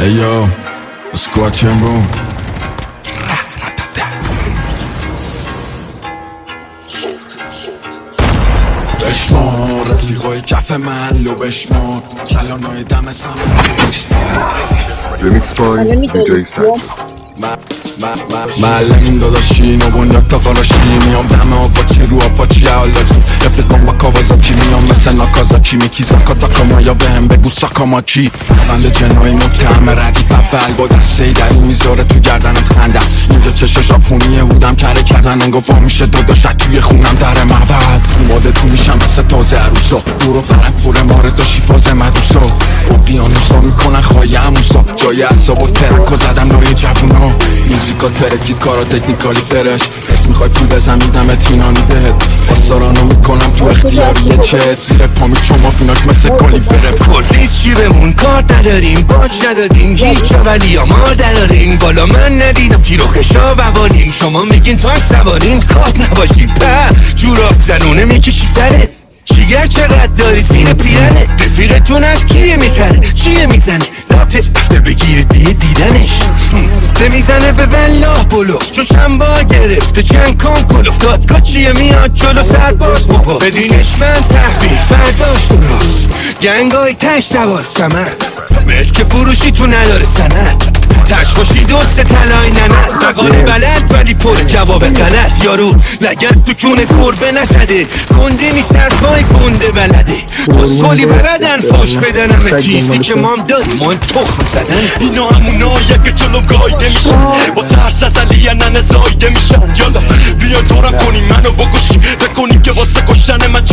Hey yo, squat room. بشمار رفیقای کف من لو بشمار کلانای دم سمن Remix by DJ Sad. معلمین داداشی نو بنیاد تا قراشی میام دم آواچی رو آپاچی حالاتی رفیقام با کاوازاکی میام مثل ناکازاکی میکی زاکا داکاما یا بهم بگو ساکاماکی بند جنای متهم ردیف اول با دسته دری میذاره تو گردنت خنده است اینجا چش ژاپنیه بودم کره کردن انگار وا میشه داداش توی خونم در معبد اوماده تو میشم مثل تازه عروسا دور و فرق پر مارد و شیفاز مدوسا اقیانوسا میکنن خواهی عموسا جای اعصاب و ترک و زدم لای جوونا موزیکا ترکی کارا تکنیکالی فرش حس میخوای پول بزن میدم تینانی بهت باستارانو میکنم تو اختیاریه چت زیر پامی چون مافیناک مثل گالی فره کلیس چی بمون کار نداریم باج ندادیم هیچ ولی آمار داریم بالا من ندیدم تیر و خشا بواریم شما میگین تانک سوارین کات نباشیم په جوراب زنونه میکشی سره چیگر چقدر داری سینه پیرنه رفیقتون از کیه میخره چیه میزنه رابطه افتر بگیره دیدنش میزنه به والله بلوف چون چند بار گرفته چند کن کلوف دادگاه چیه میاد جلو سرباز بابا بدینش من تحویل فرداش درست گنگای تش سوار سمن ملک فروشی تو نداره سند تش خوشی دوست تلای نند مقاله بلد ولی پر جواب غلط یارو لگن تو کونه گربه نزده گنده نیست حرفای گنده بلده کسخولی بلدن فوش بدن همه چیزی که مام داریم ما تخم زدن اینا همونایی که جلوم گایده میشن با ترس از علی ننه زایده میشن یالا بیا دورم کنی منو بکشی بکنیم که واسه کشتن من